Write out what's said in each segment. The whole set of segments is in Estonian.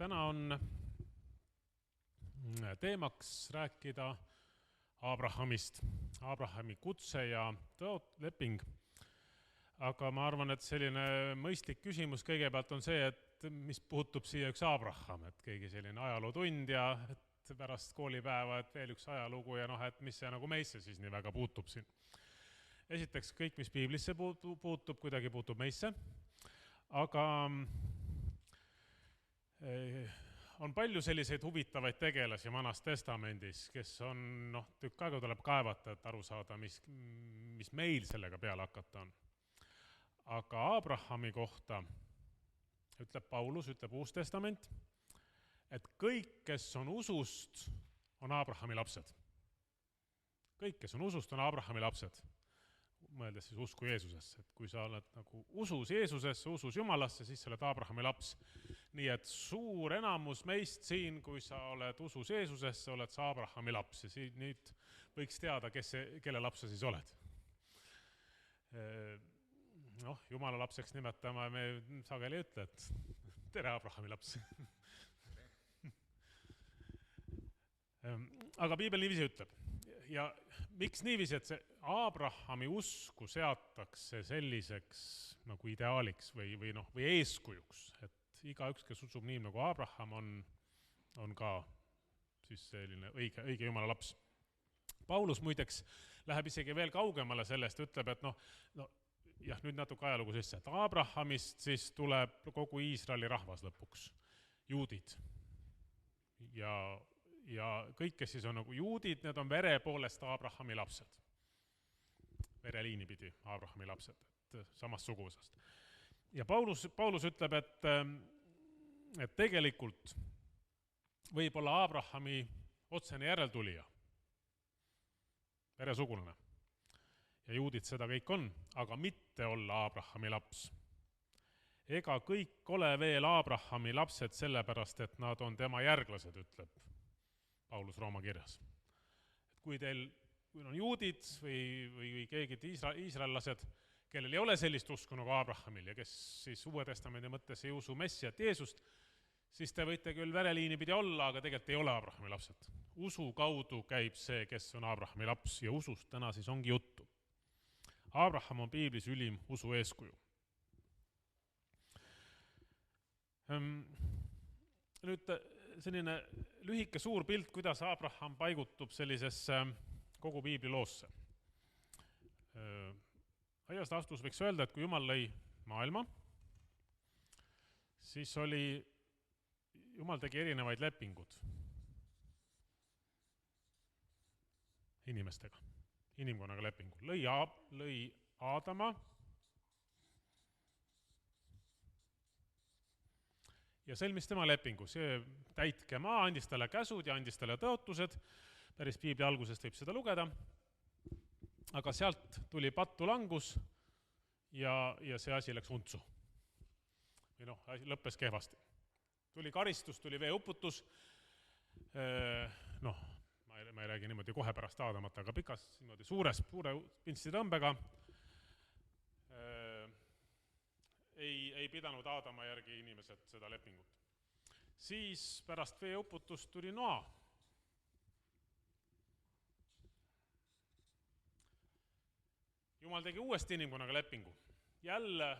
täna on teemaks rääkida Abrahamist, Abrahami kutse ja leping. Aga ma arvan, et selline mõistlik küsimus kõigepealt on see, et mis puutub siia üks Abraham, et keegi selline ajalootund ja et pärast koolipäeva, et veel üks ajalugu ja et mis see nagu meisse siis nii väga puutub siin. Esiteks kõik, mis piiblisse puutub, kuidagi puutub meisse, aga on palju selliseid huvitavaid tegelasi Vanas Testamendis, kes on, tükk aega tuleb kaevata, et aru saada, mis meil sellega peale hakata on. Aga Abrahami kohta ütleb Paulus, ütleb Uus Testament, et kõik, kes on usust, on Abrahami lapsed. Kõik, kes on usust, on Abrahami lapsed. Mõeldes siis usku Jeesusesse, et kui sa oled nagu usus Jeesusesse, usus Jumalasse, siis sa oled Abrahami laps. Nii et suur enamus meist siin, kui sa oled usus Jeesusesse, oled sa Abrahami laps ja nüüd võiks teada, kelle laps sa siis oled. Jumala lapseks nimetama me sageli ei ütle, et tere Abrahami laps. Aga piibel niiviisi ütleb. Ja miks niiviisi, et see Abrahami usku seatakse selliseks nagu ideaaliks või eeskujuks, et igaüks, kes usub nii nagu Abraham, on ka siis selline õige Jumala laps. Paulus muideks läheb isegi veel kaugemale sellest, ütleb, et nüüd natuke ajalugu sisse, et Abrahamist siis tuleb kogu Iisraeli rahvas lõpuks, juudid ja kõik, kes siis on nagu juudid, need on vere poolest Abrahami lapsed. Vereliini pidi Abrahami lapsed, et samast suguvõsast. Ja Paulus ütleb, et tegelikult võib olla Abrahami otsene järeltulija, veresugulane. Ja juudid seda kõik on, aga mitte olla Abrahami laps. Ega kõik ole veel Abrahami lapsed sellepärast, et nad on tema järglased, ütleb Paulus Rooma kirjas. Et kui on juudid või keegid iisraellased, kellel ei ole sellist usku nagu Abrahamil ja kes siis Uue Testamendi mõttes ei usu Messiat Jeesust, siis te võite küll vereliini pidi olla, aga tegelikult ei ole Abrahami lapsed. Usu kaudu käib see, kes on Abrahami laps ja usust täna siis ongi juttu. Abraham on piiblis ülim usu eeskuju. Nüüd selline lühike suur pilt, kuidas Abraham paigutub sellisesse kogu piibli loosse. Aias laastus võiks öelda, et kui Jumal lõi maailma, siis Jumal tegi erinevaid lepingud inimestega, inimkonnaga lepingu. Lõi Aadama ja sõlmis tema lepingu. See täitke maa, andis talle käsud ja andis talle tõotused. Päris piibli algusest võib seda lugeda. Aga sealt tuli pattu langus ja see asi läks untsu. Või lõppes kehvasti. Tuli karistus, tuli veeuputus. Ma ei räägi niimoodi kohe pärast Aadamat, aga pikas, suure pintstitõmbega ei pidanud Aadama järgi inimesed seda lepingut. Siis pärast veeuputust tuli Noa. Jumal tegi uuesti inimkonnaga lepingu. Jälle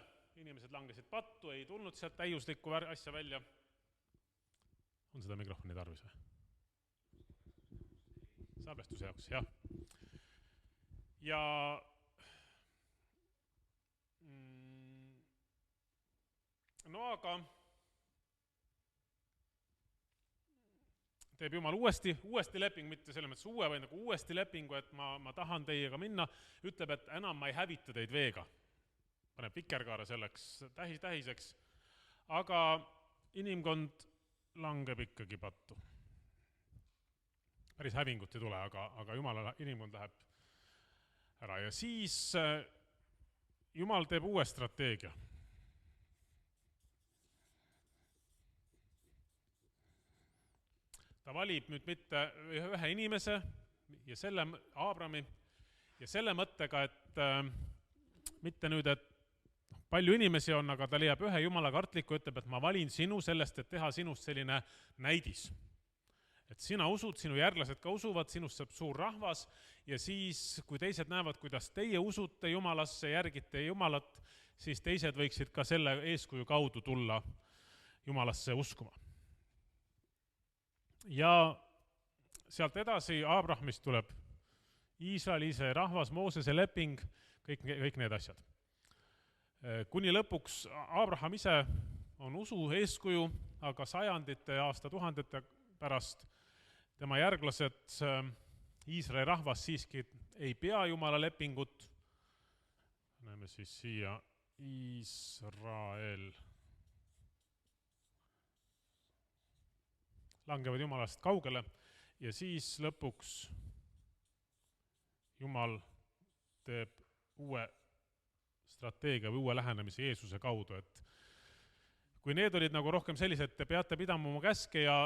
inimesed langesid pattu, ei tulnud sealt täiuslikku asja välja. On seda mikrofoni tarvis või? Salvestuse jaoks, jah. Ja aga teeb Jumal uuesti leping, mitte selle mõttes vaid nagu uuesti lepingu, et ma tahan teiega minna, ütleb, et enam ma ei hävita teid veega. Paneb vikerkaare selleks tähiseks, aga inimkond langeb ikkagi pattu. Päris hävingut ei tule, aga Jumala inimkond läheb ära ja siis Jumal teeb uue strateegia. Ta valib nüüd mitte ühe inimese ja selle Abrami ja selle mõttega, et mitte nüüd, et palju inimesi on, aga ta leiab ühe jumala kartliku, ütleb, et ma valin sinu sellest, et teha sinust selline näidis. Et sina usud, sinu järglased ka usuvad, sinust saab suur rahvas ja siis, kui teised näevad, kuidas teie usute Jumalasse, järgite Jumalat, siis teised võiksid ka selle eeskuju kaudu tulla Jumalasse uskuma. Ja sealt edasi Abrahamist tuleb Iisraeli ise rahvas, Moosese leping, kõik need asjad. Kuni lõpuks Abraham ise on usu eeskuju, aga sajandite ja aastatuhandete pärast tema järglased, Iisraeli rahvas siiski ei pea Jumala lepingut. Näeme siis siia Iisrael. Langevad Jumalast kaugele ja siis lõpuks Jumal teeb uue strateegia või uue lähenemise Jeesuse kaudu, et kui need olid nagu rohkem sellised, te peate pidama oma käske ja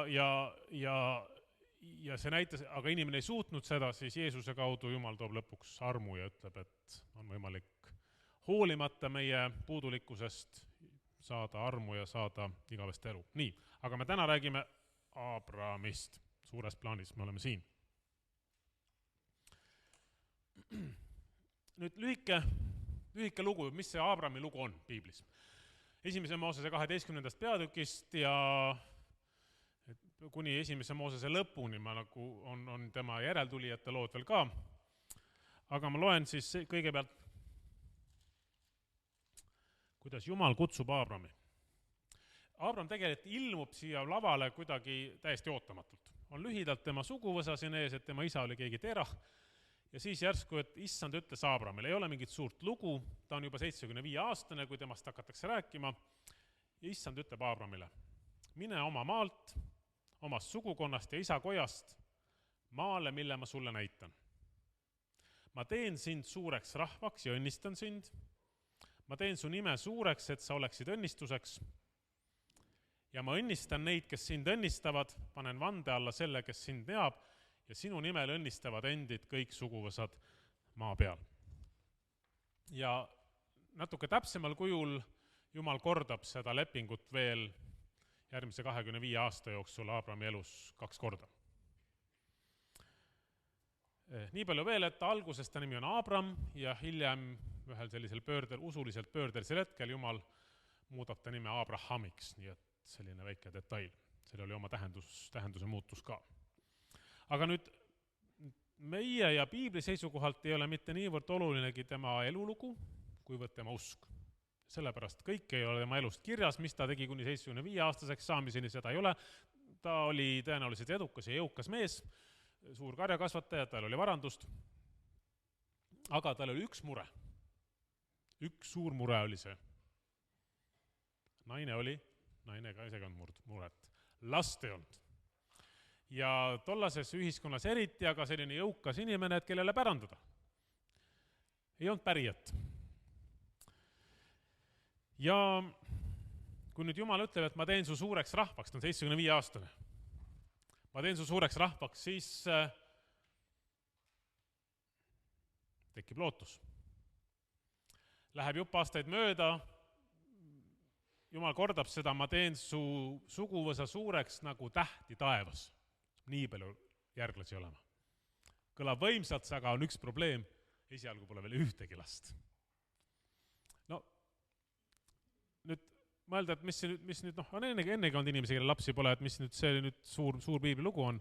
see näitas, aga inimene ei suutnud seda, siis Jeesuse kaudu Jumal toob lõpuks armu ja ütleb, et on võimalik hoolimata meie puudulikkusest saada armu ja saada igavest elu. Nii, aga me täna räägime Abrahamist. Suures plaanis me oleme siin. Nüüd lühike lugu, mis see Abrahami lugu on piiblis. Esimese Moosese 12. peatükist ja kuni esimese Moosese lõpuni nagu on tema järeltulijate lood veel ka. Aga ma loen siis kõigepealt, kuidas Jumal kutsub Abrahami. Abraham tegelikult ilmub siia lavale kuidagi täiesti ootamatult. On lühidalt tema suguvõsa siin ees, et tema isa oli keegi Terah. Ja siis järsku, et issand ütles Abrahamile, ei ole mingit suurt lugu, ta on juba 75-aastane, kui temast hakatakse rääkima. Ja issand ütleb Abrahamile, mine oma maalt, omast sugukonnast ja isa kojast maale, mille ma sulle näitan. Ma teen sind suureks rahvaks ja õnnistan sind. Ma teen su nime suureks, et sa oleksid õnnistuseks. Ja ma õnnistan neid, kes sind õnnistavad, panen vande alla selle, kes sind teab, ja sinu nimel õnnistavad endid kõik suguvõsad maa peal. Ja natuke täpsemal kujul Jumal kordab seda lepingut veel järgmise 25 aasta jooksul Abrahami elus 2 korda. Nii palju veel, et alguses ta nimi on Abram ja hiljem ühel sellisel usuliselt pöördelisel hetkel Jumal muudab ta nime Abrahamiks, nii et selline väike detail. Selle oli oma tähenduse muutus ka. Aga nüüd meie ja piibli seisukohalt ei ole mitte niivõrd olulinegi tema elulugu, kuivõrd tema usk. Sellepärast kõik ei ole tema elust kirjas, mis ta tegi kuni 75-aastaseks saamiseni, seda ei ole. Ta oli tõenäoliselt edukas ja jõukas mees, suur karjakasvataja, tal oli varandust. Aga tal oli üks mure. Üks suur mure oli see. Naine ka isegi on muret. Last ei olnud. Ja tollases ühiskonnas eriti, aga selline jõukas inimene, et kellele pärandada. Ei olnud pärijat. Ja kui nüüd Jumal ütleb, et ma teen su suureks rahvaks, ta on 75-aastane. Ma teen su suureks rahvaks, siis tekib lootus. Läheb jupp aastaid mööda, Jumal kordab seda, ma teen su suguvõsa suureks nagu tähti taevas. Nii palju järglasi olema. Kõlab võimsalt, aga on üks probleem, esialgu pole veel ühtegi last. No, nüüd mõelda, et mis nüüd, on ennegi olnud inimesi, kelle lapsi pole, et mis nüüd see nüüd suur piibli lugu on,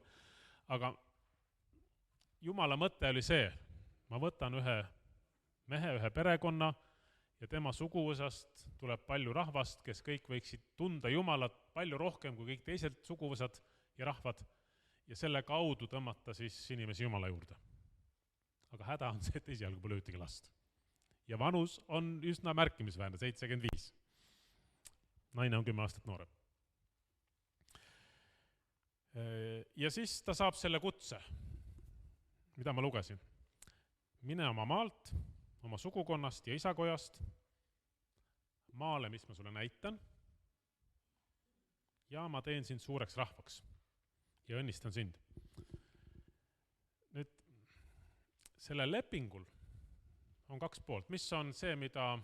aga Jumala mõte oli see, ma võtan ühe mehe, ühe perekonna ja tema suguvõsast tuleb palju rahvast, kes kõik võiksid tunda Jumalat palju rohkem kui kõik teised suguvõsad ja rahvad ja selle kaudu tõmmata siis inimesi Jumala juurde. Aga häda on see, et esialgu pole ühtegi last. Ja vanus on üsna märkimisväärne, 75. Naine on 10 aastat noorem. Ja siis ta saab selle kutse, mida ma lugesin. Mine oma maalt, oma sugukonnast ja isakojast, maale, mis ma sulle näitan, ja ma teen sind suureks rahvaks ja õnnistan sind. Nüüd, selle lepingul on 2 poolt. Mis on see, mida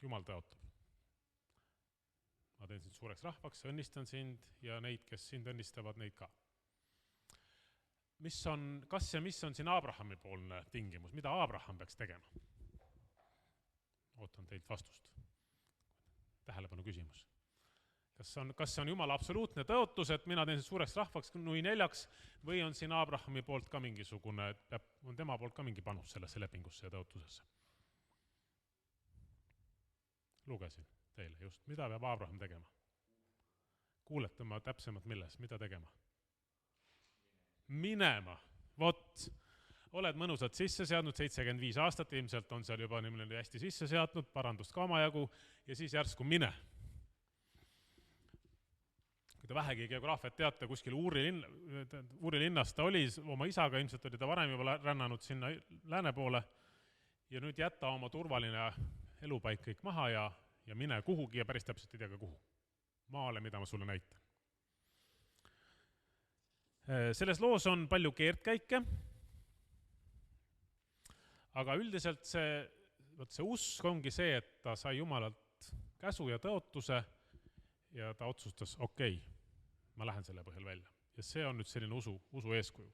Jumal tõotab. Ma teen sind suureks rahvaks, õnnistan sind ja neid, kes sind õnnistavad, neid ka. Kas ja mis on siin Abrahami poolne tingimus? Mida Abraham peaks tegema? Ootan teilt vastust. Tähelepanu küsimus. Kas see on Jumala absoluutne tõotus, et mina teen suureks rahvaks, nui neljaks, või on siin Abrahami poolt ka mingisugune, on tema poolt ka mingi panus sellesse lepingusse ja tõotusesse? Lugesin teile just, mida peab Abraham tegema? Kuulete ma täpsemalt milles, mida tegema? Minema, vot, oled mõnusalt sisse seadnud, 75 aastat, ilmselt on seal juba niimoodi hästi sisse seadnud, parandust ka omajagu, ja siis järsku mine. Kui te vähegi geograafiat teate, kuskil Uuri linnas ta oli, oma isaga ilmselt oli ta varem juba rännanud sinna lääne poole, ja nüüd jätta oma turvaline elupaik kõik maha ja mine kuhugi ja päris täpselt ei tea ka kuhu. Maale, mida ma sulle näitan. Selles loos on palju keerdkäike, aga üldiselt see usk ongi see, et ta sai Jumalalt käsu ja tõotuse ja ta otsustas, okei, ma lähen selle põhjal välja. Ja see on nüüd selline usu eeskuju.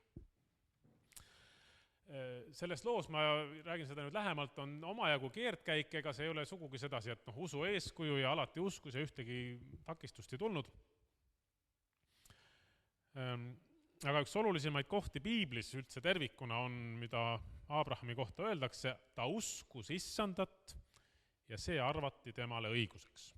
Selles loos, ma räägin seda nüüd lähemalt, on omajagu keerdkäik, ega see ei ole sugugi sedasi, et usu eeskuju ja alati uskus ja ühtegi takistust ei tulnud. Aga üks olulisemaid kohti piiblis üldse tervikuna on, mida Abrahami kohta öeldakse, ta uskus Issandat ja see arvati temale õiguseks.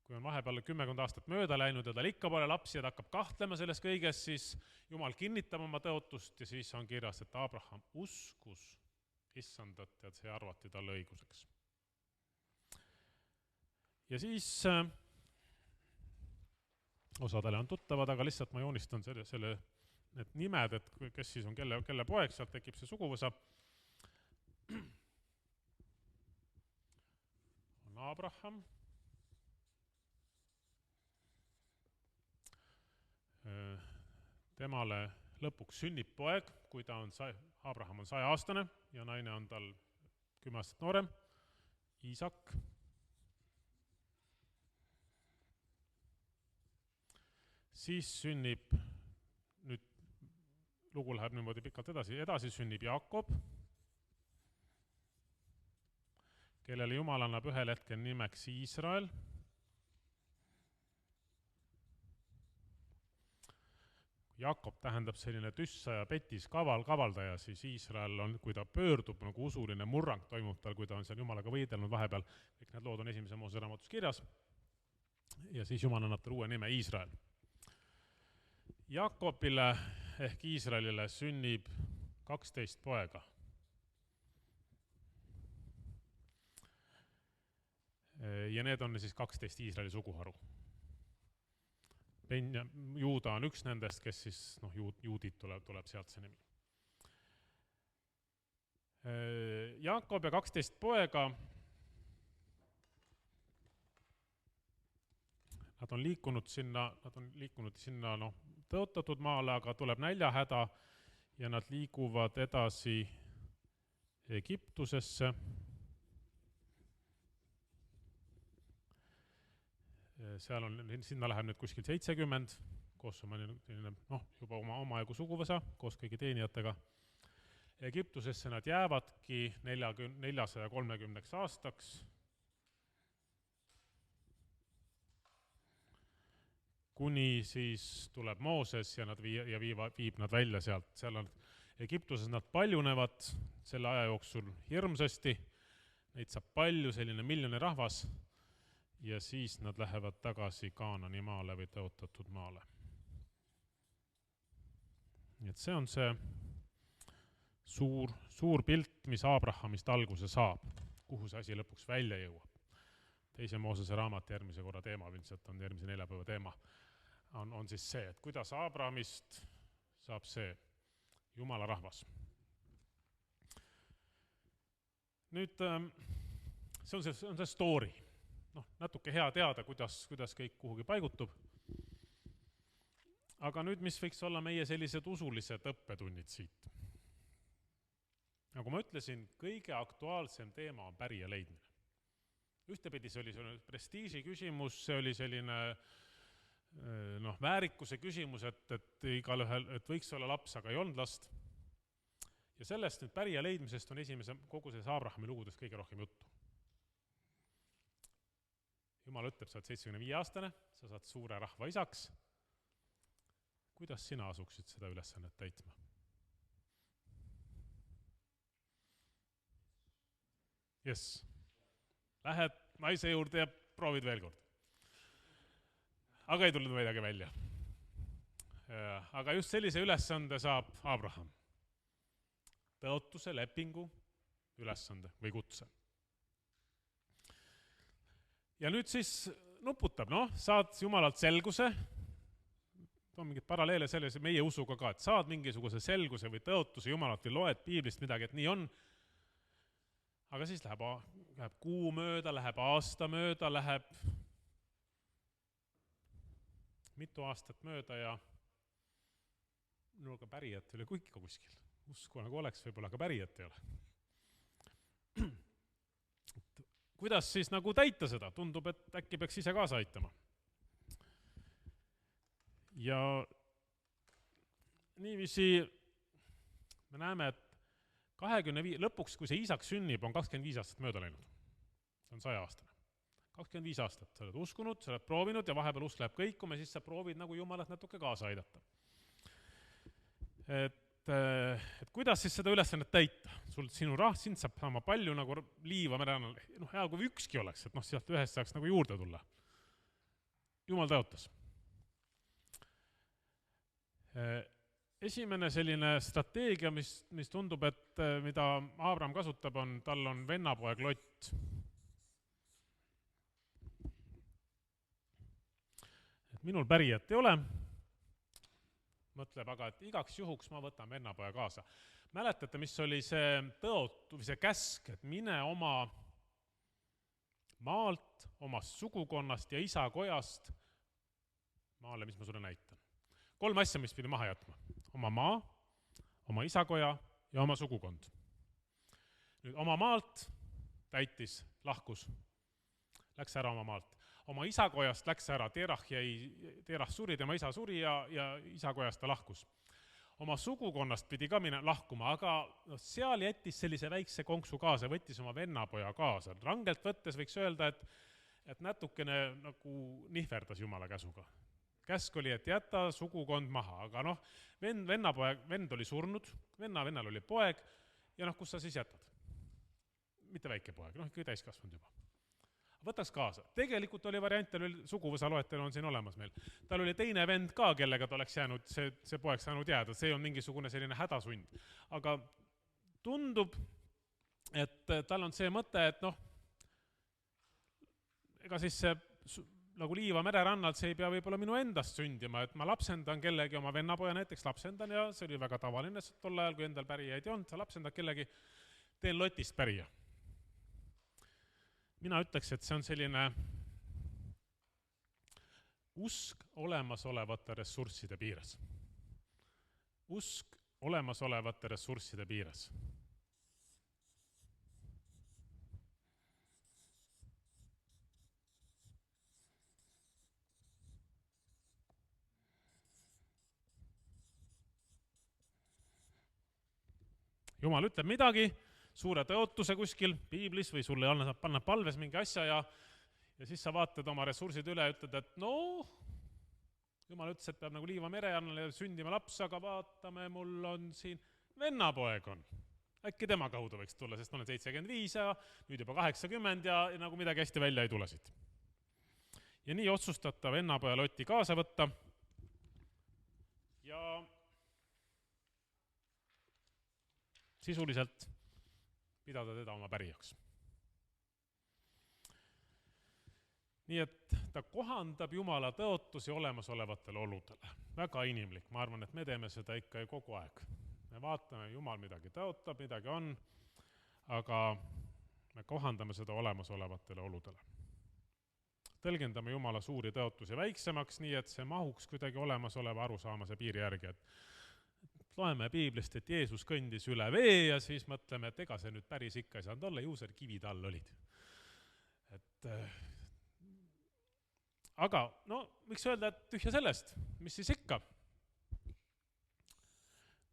Kui on vahepeal 10 aastat mööda läinud ja tal ikka pole lapsi ja ta hakkab kahtlema selles kõiges, siis Jumal kinnitab oma tõotust ja siis on kirjas, et Abraham uskus Issandat ja see arvati talle õiguseks. Ja siis osadele on tuttavad, aga lihtsalt ma joonistan need nimed, et kes siis on kelle poeg, sealt tekib see suguvõsa. On Abraham. Temale lõpuks sünnib poeg, kui Abraham on 100-aastane ja naine on tal 10 aastat noorem, Iisak. Siis sünnib, nüüd lugu läheb niimoodi pikalt edasi sünnib Jaakob, kellele Jumal annab ühel hetkel nimeks Iisrael. Jaakob tähendab selline tüssa ja petis kavaldaja, siis Iisrael on, kui ta pöördub, nagu usuline murrang toimub tal, kui ta on seal Jumalaga võidelnud vahepeal, kõik need lood on esimese Moosese raamatus kirjas, ja siis Jumal annab talle uue nime Iisrael. Jaakobile ehk Iisraelile sünnib 12 poega. Ja need on siis 12 Iisraeli suguharu. Juuda on üks nendest, kes siis, juudid tuleb sealt see nimi. Jaakob ja 12 poega, nad on liikunud sinna tõotatud maale, aga tuleb näljahäda ja nad liiguvad edasi Egiptusesse. Sinna läheb nüüd kuskil 70, koos juba omajagu suguvõsa, koos kõigi teenijatega. Egiptusesse nad jäävadki 430 aastaks. Kuni siis tuleb Mooses ja viib nad välja sealt. Egiptuses nad paljunevad selle aja jooksul hirmsasti, neid saab palju, selline miljoni rahvas, ja siis nad lähevad tagasi Kaanani maale või tõotatud maale. Et see on see suur pilt, mis Abrahamist alguse saab, kuhu see asi lõpuks välja jõuab. Teise Moosese raamat järgmise korra teema, ilmselt on järgmise neljapäeva teema, on siis see, et kuidas Abrahamist saab see Jumala rahvas. Nüüd, see on see story. Natuke hea teada, kuidas kõik kuhugi paigutub. Aga nüüd, mis võiks olla meie sellised usulised õppetunnid siit? Nagu ma ütlesin, kõige aktuaalsem teema on pärija leidmine. ühtepidi see oli selline prestiiži küsimus, see oli selline väärikuse küsimus, et igalühel, et võiks olla laps, aga ei olnud last. Ja sellest nüüd pärija leidmisest on kogu selles Abrahami lugudes kõige rohkem juttu. Jumal ütleb, sa oled 75-aastane, sa saad suure rahva isaks. Kuidas sina asuksid seda ülesannet täitma? Yes. Lähed naise juurde ja proovid veel kord. Aga ei tulnud midagi välja. Aga just sellise ülesande saab Abraham. Tõotuse, lepingu, ülesande või kutse. Ja nüüd siis nuputab, saad Jumalalt selguse, on mingid paralleele selles meie usuga ka, et saad mingisuguse selguse või tõotuse Jumalalt või loed piiblist midagi, et nii on. Aga siis läheb kuu mööda, läheb aasta mööda, läheb mitu aastat mööda ja minuga pärijat ei ole ikka kuskil. Usku nagu oleks, võib-olla ka pärijat ei ole. Kuidas siis nagu täita seda? Tundub, et äkki peaks ise kaasa aitama. Ja niiviisi me näeme, et 25, lõpuks, kui see isaks sünnib, on 25 aastat mööda läinud. See on 100-aastane. 25 aastat sa oled uskunud, sa oled proovinud ja vahepeal usk läheb kõikuma, siis sa proovid nagu Jumalat natuke kaasa aidata. Et kuidas siis seda ülesannet täita? Sind saab sama palju nagu liiva merennal, hea kui ükski oleks, et sealt ühest saaks nagu juurde tulla. Jumal tõotas. Esimene selline strateegia, mis tundub, et mida Abraham kasutab, tal on vennapoeg Lot. Et minul pärijat ei ole. Mõtleb aga, et igaks juhuks ma võtan vennapoja kaasa. Mäletate, mis oli see tõotu või see käsk, et mine oma maalt, omast sugukonnast ja isa kojast maale, mis ma sulle näitan. 3 asja, mis pidi maha jätma. Oma maa, oma isakoja ja oma sugukond. Nüüd oma maalt täitis, lahkus, läks ära oma maalt. Oma isakojast läks ära, Terah suri, tema isa suri ja isakojast ta lahkus. Oma sugukonnast pidi ka lahkuma, aga seal jättis sellise väikse konksu kaasa, võttis oma vennapoja kaasa. Rangelt võttes võiks öelda, et natukene nagu nihverdas Jumala käsuga. Käsk oli, et jäta sugukond maha, aga vend oli surnud, vennal oli poeg ja kus sa siis jätad? Mitte väike poeg, ikka täiskasvanud juba. Võtaks kaasa. Tegelikult oli variant, tal oli suguvõsa loetelu on siin olemas meil. Tal oli teine vend ka, kellega ta oleks jäänud, see poeg saanud jääda, see on mingisugune selline hädasund. Aga tundub, et tal on see mõte, et ega siis see nagu liiva mererannalt, see ei pea võib-olla minu endast sündima, et ma lapsendan kellegi oma vennapoja näiteks lapsendan ja see oli väga tavaline, sest tol ajal, kui endal pärijaid ei olnud, sa lapsendad kellegi, teen Lotist pärija. Mina ütleks, et see on selline usk olemasolevate ressursside piires. Usk olemasolevate ressursside piires. Jumal ütleb midagi, suure tõotuse kuskil piiblis või sulle saab panna palves mingi asja ja siis sa vaatad oma ressursid üle ja ütled, et Jumal ütles, et peab nagu liiva mere annale sündima laps, aga vaatame, mul on siin vennapoeg on. Äkki tema kaudu võiks tulla, sest ma olen 75 ja nüüd juba 80 ja nagu midagi hästi välja ei tule siit. Ja nii otsustad ta vennapoja Loti kaasa võtta ja sisuliselt pidada teda oma pärijaks. Nii et ta kohandab Jumala tõotusi olemasolevatele oludele. Väga inimlik, ma arvan, et me teeme seda ikka ju kogu aeg. Me vaatame, Jumal midagi tõotab, midagi on, aga me kohandame seda olemasolevatele oludele. Tõlgendame Jumala suuri tõotusi väiksemaks, nii et see mahuks kuidagi olemasoleva arusaamase piiri järgi, et loeme piiblist, et Jeesus kõndis üle vee ja siis mõtleme, et ega see nüüd päris ikka ei saanud olla, ju seal kivid all olid. Et aga no võiks öelda, et tühja sellest, mis siis ikka.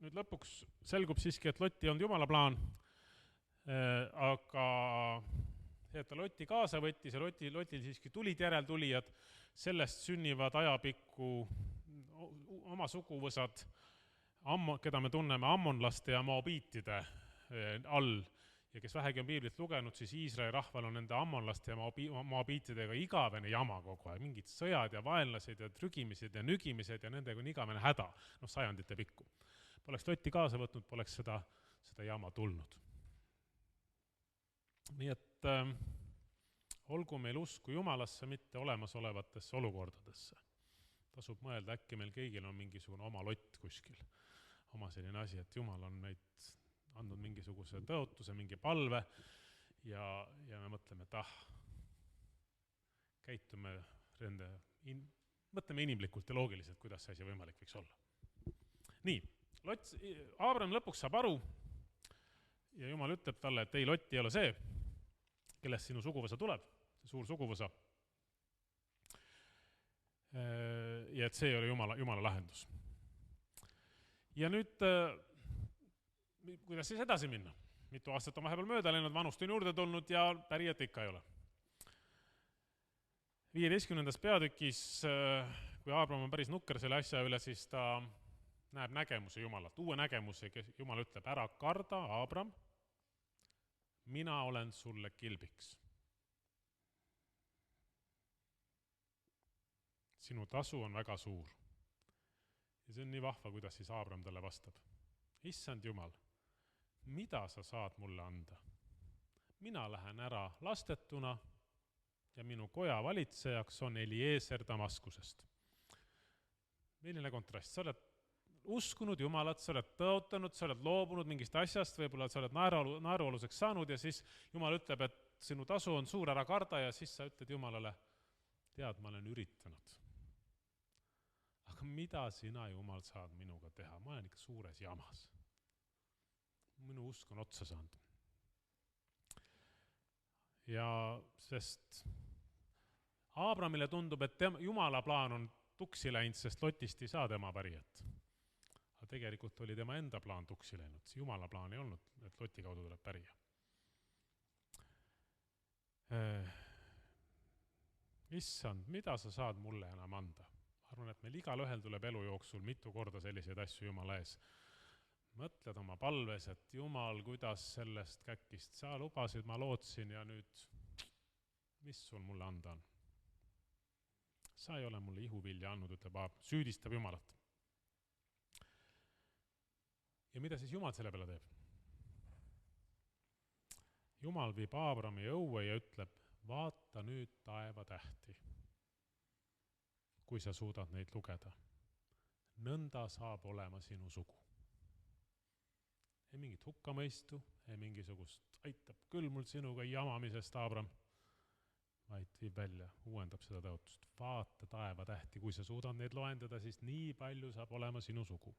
Nüüd lõpuks selgub siiski, et Lott ei olnud Jumala plaan, aga see, et ta Loti kaasa võttis ja Lotil siiski tulid järeltulijad, sellest sünnivad ajapikku oma suguvõsad, keda me tunneme ammonlaste ja moabiitide all, ja kes vähegi on piiblit lugenud, siis Iisraeli rahval on nende ammonlaste ja moabiitidega igavene jama kogu aeg, mingid sõjad ja vaenlased ja trügimised ja nügimised ja nendega on igavene häda, sajandite pikku. Poleks Lotti kaasa võtnud, poleks seda jama tulnud. Nii et olgu meil usku Jumalasse, mitte olemasolevatesse olukordadesse. Tasub mõelda, äkki meil kõigil on mingisugune oma Lott kuskil, oma selline asi, et Jumal on meid andnud mingisuguse tõotuse, mingi palve ja me mõtleme, et käitume mõtleme inimlikult ja loogiliselt, kuidas see asi võimalik võiks olla. Nii, Abraham lõpuks saab aru ja Jumal ütleb talle, et ei, Lott ei ole see, kellest sinu suguvõsa tuleb, see suur suguvõsa. Ja et see ei ole Jumala lahendus. Ja nüüd kuidas siis edasi minna? Mitu aastat on vahepeal mööda läinud, vanust on juurde tulnud ja pärijat ikka ei ole. 15. peatükis, kui Abraham on päris nukker selle asja üle, siis ta näeb nägemuse Jumalat, uue nägemuse, Jumal ütleb, ära karda, Abraham, mina olen sulle kilbiks. Sinu tasu on väga suur. Ja see on nii vahva, kuidas siis Abraham talle vastab. Issand Jumal, mida sa saad mulle anda? Mina lähen ära lastetuna ja minu koja valitsejaks on Eliezer Damaskusest. Milline kontrast? Sa oled uskunud Jumalat, sa oled tõotanud, sa oled loobunud mingist asjast, võib-olla sa oled naeruoluseks saanud ja siis Jumal ütleb, et sinu tasu on suur, ära karda ja siis sa ütled Jumalale, tead, ma olen üritanud. Aga mida sina, Jumal, saad minuga teha? Ma olen ikka suures jamas. Minu usk on otsa saanud. Ja sest Abrahamile tundub, et Jumala plaan on tuksi läinud, sest Lotist ei saa tema pärijat. Aga tegelikult oli tema enda plaan tuksi läinud. Jumala plaan ei olnud, et Loti kaudu tuleb pärija. Issand, mida sa saad mulle enam anda? Arvan, et meil igal ühel tuleb elu jooksul mitu korda selliseid asju Jumala ees. Mõtled oma palves, et Jumal, kuidas sellest käkist sa lubasid, ma lootsin ja nüüd, mis sul mulle anda on? Sa ei ole mulle ihuvilja andnud, ütleb Abraham, süüdistab Jumalat. Ja mida siis Jumal selle peale teeb? Jumal viib Abrahami õue ja ütleb, vaata nüüd taeva tähti, kui sa suudad neid lugeda. Nõnda saab olema sinu sugu. Ei mingit hukkamõistu, ei mingisugust aitab küll mul sinuga jamamisest, Abraham, vaid viib välja, uuendab seda tõotust. Vaata taeva tähti, kui sa suudad neid loendada, siis nii palju saab olema sinu sugu.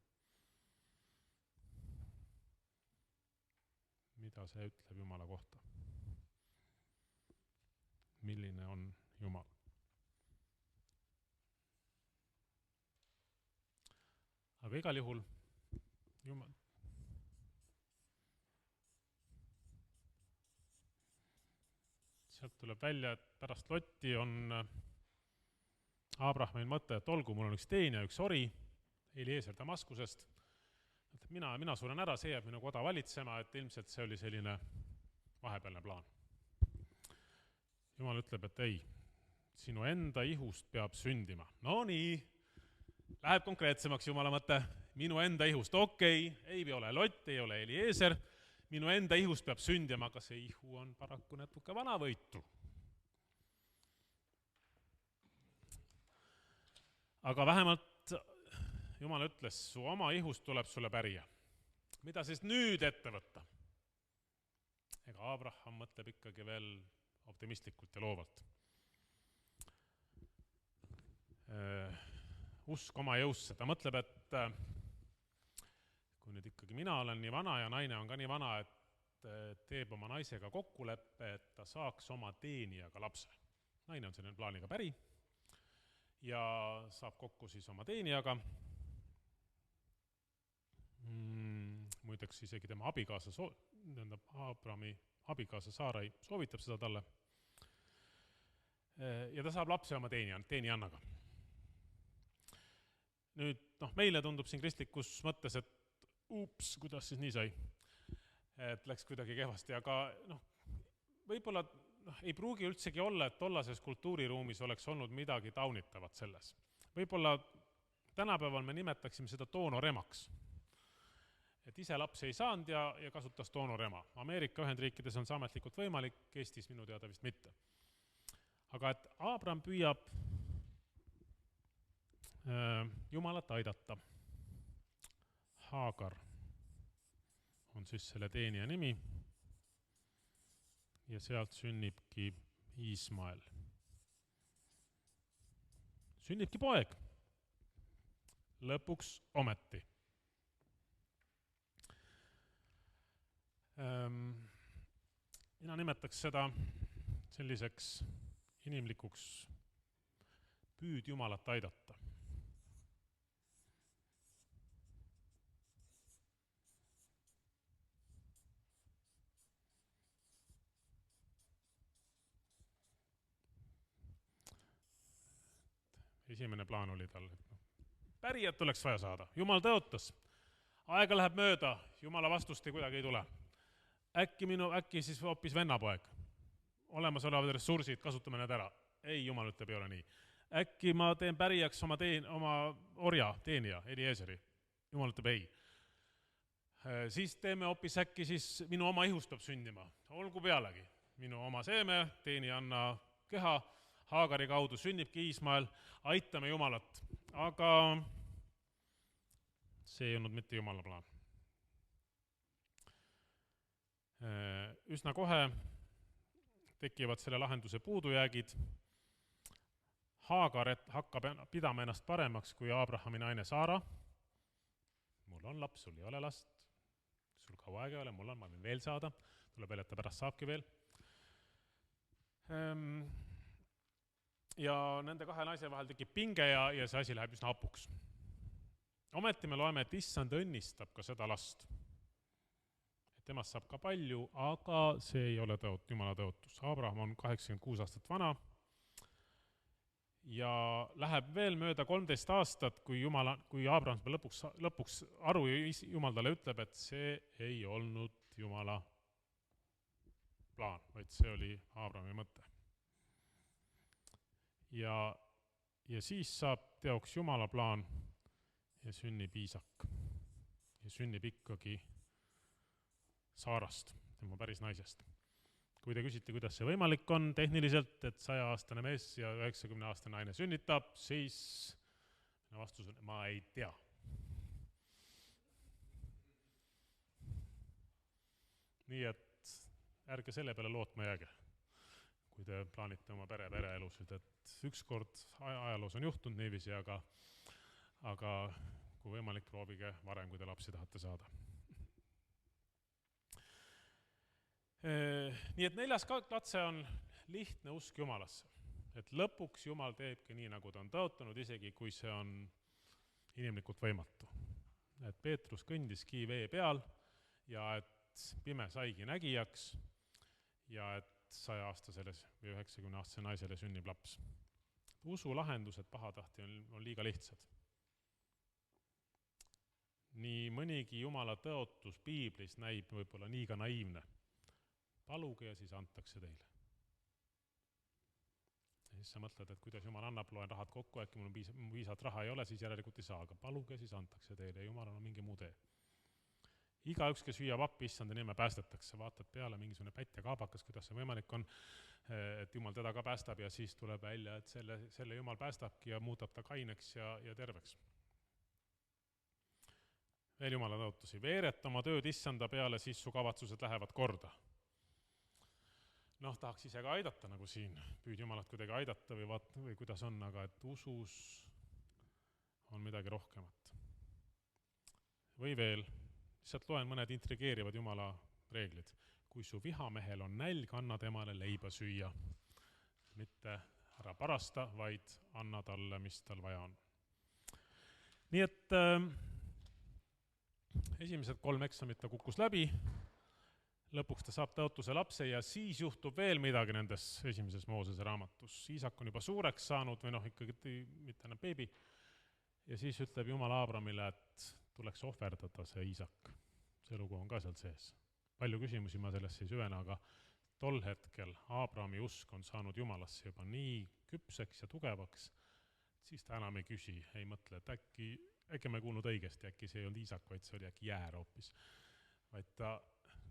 Mida see ütleb Jumala kohta? Milline on Jumal? Aga igal juhul Jumal sealt tuleb välja, et pärast Lotti on Abrahamil mõte, et olgu, mul on üks teen ja üks ori, Eliezer Damaskusest. Mina suren ära, see jääb minu koda valitsema, et ilmselt see oli selline vahepealne plaan. Jumal ütleb, et ei, sinu enda ihust peab sündima. No nii, läheb konkreetsemaks Jumala mõte, minu enda ihust, okei, ei ole Lott, ei ole Eliezer, minu enda ihust peab sündima, aga see ihu on paraku natuke vanavõitu. Aga vähemalt Jumal ütles, su oma ihust tuleb sulle pärija. Mida siis nüüd ette võtta? Ega Abraham mõtleb ikkagi veel optimistlikult ja loovalt. Usk oma jõusse. Ta mõtleb, et kui nüüd ikkagi mina olen nii vana ja naine on ka nii vana, et teeb oma naisega kokkuleppe, et ta saaks oma teenijaga lapse. naine on selle plaaniga päri ja saab kokku siis oma teenijaga. Muideks isegi tema abikaasa, Abrami abikaasa Saarai soovitab seda talle. Ja ta saab lapse oma teenijannaga. Nüüd, meile tundub siin kristlikus mõttes, et kuidas siis nii sai, et läks kuidagi kehvasti, aga võib-olla ei pruugi üldsegi olla, et tollases kultuuriruumis oleks olnud midagi taunitavat selles. Võib-olla tänapäeval me nimetaksime seda doonoremaks. Et ise lapsi ei saanud ja kasutas doonorema. Ameerika Ühendriikides on see ametlikult võimalik, Eestis minu teada vist mitte. Aga et Abram püüab Jumalat aidata. Haagar on siis selle teenija nimi ja sealt sünnibki Iismael. Sünnibki poeg. Lõpuks ometi. Mina nimetaks seda selliseks inimlikuks püüd Jumalat aidata. Esimene plaan oli tal, et pärijat oleks vaja saada. Jumal tõotas. Aega läheb mööda, Jumala vastust kuidagi ei tule. Äkki siis hoopis vennapoeg. Olemasolevad ressursid, kasutame need ära. Ei, Jumal ütleb, ei ole nii. Äkki ma teen pärijaks oma orja, teenija, Elieseri. Jumal ütleb ei. Siis teeme hoopis äkki siis minu oma ihust peab sündima. Olgu pealegi. Minu oma seeme, teenijanna keha, Haagari kaudu sünnibki Iismael, aitame Jumalat. Aga see ei olnud mitte Jumala plaan. Üsna kohe tekivad selle lahenduse puudujäägid. Haagar hakkab pidama ennast paremaks kui Abrahami naine Saara. Mul on laps, sul ei ole last, sul kaua aega ei ole, mul on, ma võin veel saada, tuleb veel, et ta pärast saabki veel. Ja nende kahe naise vahel tekib pinge ja see asi läheb üsna hapuks. Ometi me loeme, et issand õnnistab ka seda last. Et temast saab ka palju, aga see ei ole Jumala tõotus. Abraham on 86 aastat vana ja läheb veel mööda 13 aastat, kui Abraham lõpuks aru Jumal talle ütleb, et see ei olnud Jumala plaan, vaid see oli Abrahami mõte. Ja siis saab teoks Jumala plaan ja sünnib Iisak. Ja sünnib ikkagi Saarast, tema päris naisest. Kui te küsite, kuidas see võimalik on tehniliselt, et 100-aastane mees ja 90-aastane naine sünnitab, siis vastus on, ma ei tea. Nii et ärge selle peale lootma jääge, kui te plaanite oma pereelusid, et ükskord ajaloos on juhtunud niiviisi, aga kui võimalik, proovige varem, kui te lapsi tahate saada. Nii et 4. katse on lihtne usk Jumalasse. Et lõpuks Jumal teebki nii, nagu ta on tõotanud, isegi kui see on inimlikult võimatu. Et Peetrus kõndiski vee peal ja et pime saigi nägijaks ja et 100-aastasele või 90-aastase naisele sünnib laps. Usu lahendused pahatahti on liiga lihtsad. Nii mõnigi Jumala tõotus Piiblis näib võib-olla liiga naiivne. Paluge ja siis antakse teile. Ja siis sa mõtled, et kuidas Jumal annab, loen rahad kokku, äkki mul viisat raha ei ole, siis järelikult ei saa, aga paluge ja siis antakse teile ja Jumalal on mingi muu tee. Igaüks, kes hüüab appi issanda nime, päästetakse, vaatad peale mingisugune pätt ja kaabakas, kuidas see võimalik on, et Jumal teda ka päästab ja siis tuleb välja, et selle Jumal päästabki ja muudab ta kaineks ja terveks. Veel Jumala tõotusi. Veeret oma tööd issanda peale, siis su kavatsused lähevad korda. Tahaks ise ka aidata, nagu siin, püüd Jumalat kuidagi aidata või kuidas on, aga et usus on midagi rohkemat. Või veel, lihtsalt loen mõned intrigeerivad Jumala reeglid. Kui su vihamehel on nälg, anna temale leiba süüa. Mitte ära parasta, vaid anna talle, mis tal vaja on. Nii et esimesed 3 eksamit ta kukkus läbi, lõpuks ta saab tõotuse lapse ja siis juhtub veel midagi nendes esimeses Moosese raamatus. Iisak on juba suureks saanud või ikkagi mitte enam beebi ja siis ütleb Jumal Aabramile, et tuleks ohverdada see Iisak. See lugu on ka seal sees. Palju küsimusi ma sellesse ei süvene, aga tol hetkel Aabrami usk on saanud Jumalasse juba nii küpseks ja tugevaks, siis ta enam ei küsi, ei mõtle, et äkki ma ei kuulnud õigesti, äkki see ei olnud Iisak, vaid see oli äkki jäär hoopis. Vaid ta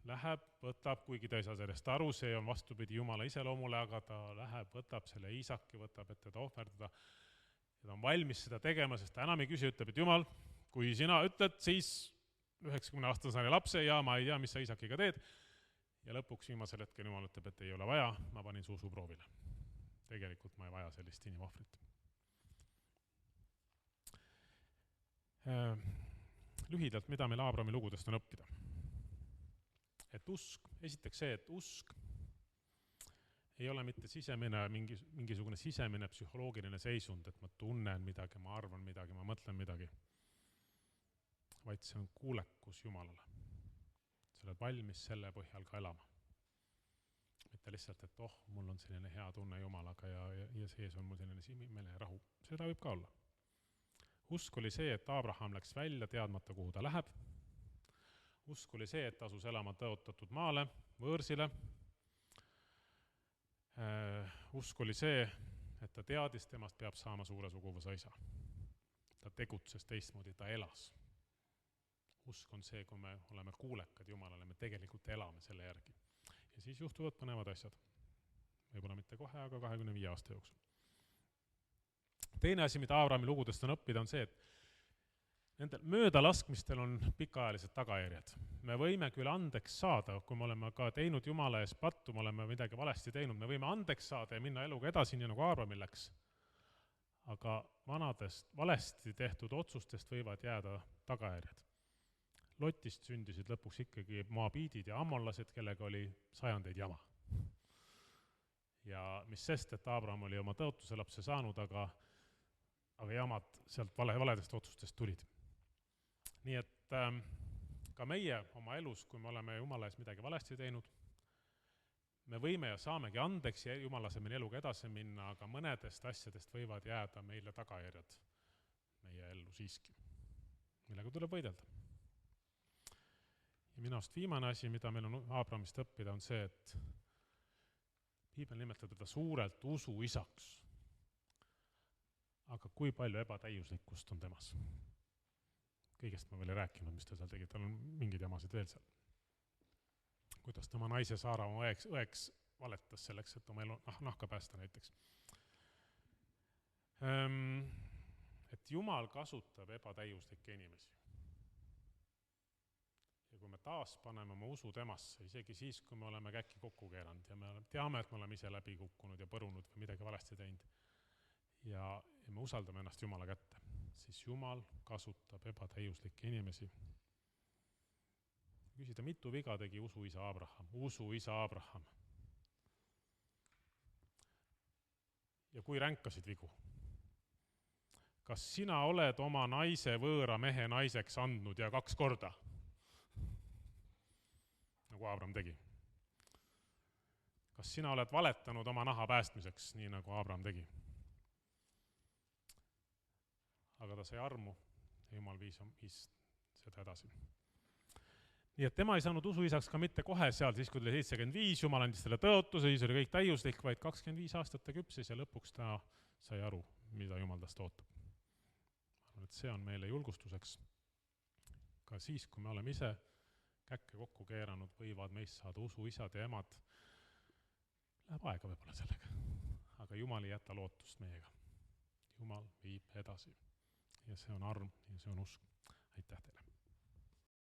läheb, võtab, kuigi ta ei saa sellest aru, see on vastupidi Jumala iseloomule, aga ta läheb, võtab selle Iisaki, võtab, et teda ohverdada ja ta on valmis seda tegema, sest ta enam ei küsi, ütleb, et Jumal, kui sina ütled, siis 90-aastasene lapse ja ma ei tea, mis sa Iisakiga teed ja lõpuks viimasel hetkel Jumal ütleb, et ei ole vaja, ma panin su proovile. Tegelikult ma ei vaja sellist inimohvrit. Lühidalt, mida meil Aabrami lugudest on õppida? Et usk, esiteks see, et usk ei ole mitte mingisugune sisemine psühholoogiline seisund, et ma tunnen midagi, ma arvan midagi, ma mõtlen midagi, vaid see on kuulekus Jumalale. Sa oled valmis selle põhjal ka elama. Mitte lihtsalt, et mul on selline hea tunne Jumalaga ja sees on mul selline simmeline rahu. Seda võib ka olla. Usk oli see, et Aabraham läks välja teadmata, kuhu ta läheb. Usk oli see, et asus elama tõotatud maale, võõrsile. Usk oli see, et ta teadis, temast peab saama suure suguvõsa isa. Ta tegutses teistmoodi, ta elas. Usk on see, kui me oleme kuulekad Jumalale, me tegelikult elame selle järgi. Ja siis juhtuvad põnevad asjad. Võib-olla mitte kohe, aga 25 aasta jooksul. Teine asi, mida Aabrami lugudest on õppida, on see, et nendel möödalaskmistel on pikaajalised tagajärjed. Me võime küll andeks saada, kui me oleme ka teinud Jumala ees pattu, me oleme midagi valesti teinud, me võime andeks saada ja minna eluga edasi, nii nagu Aabramil läks. Aga vanadest valesti tehtud otsustest võivad jääda tagajärjed. Lotist sündisid lõpuks ikkagi moabiidid ja ammonlased, kellega oli sajandeid jama. Ja mis sest, et Aabram oli oma tõotuse lapse saanud, aga jamad sealt valedest otsustest tulid. Nii et ka meie oma elus, kui me oleme Jumala ees midagi valesti teinud, me võime ja saamegi andeks ja Jumala asemel eluga edasi minna, aga mõnedest asjadest võivad jääda meile tagajärjed meie ellu siiski, millega tuleb võidelda. Ja minu arust viimane asi, mida meil on Aabramist õppida, on see, et Piibel nimetab teda suurelt usu isaks. Aga kui palju ebatäiuslikkust on temas? Kõigest ma veel ei rääkinud, mis ta seal tegi, tal on mingid jamasid veel seal. Kuidas ta oma naise Saara oma õeks valetas selleks, et oma elu nahka päästa näiteks. Et Jumal kasutab ebatäiuslikke inimesi. Ja kui me taas paneme oma usu temasse, isegi siis, kui me oleme käkki kokku keeranud ja me teame, et me oleme ise läbi kukkunud ja põrunud või midagi valesti teinud ja me usaldame ennast Jumala kätte, siis Jumal kasutab ebatäiuslikke inimesi. Küsida, mitu viga tegi usuisa Abraham? Usuisa Abraham. Ja kui ränkasid vigu? Kas sina oled oma naise võõra mehe naiseks andnud ja 2 korda? Nagu Abram tegi. Kas sina oled valetanud oma naha päästmiseks, nii nagu Abram tegi? Aga ta sai armu ja Jumal viis seda edasi. Nii et tema ei saanud usuisaks ka mitte kohe seal, siis kui tuli 75, Jumal andis selle tõotuse, siis oli kõik täiuslik, vaid 25 aastat ta küpsis ja lõpuks ta sai aru, mida Jumal tast ootab. Et see on meile julgustuseks. Ka siis, kui me oleme ise käkke kokku keeranud, võivad meist saada usuisad ja emad. Läheb aega võib-olla sellega, aga Jumal ei jäta lootust meiega. Jumal viib edasi ja see on arm ja see on usk. Aitäh teile!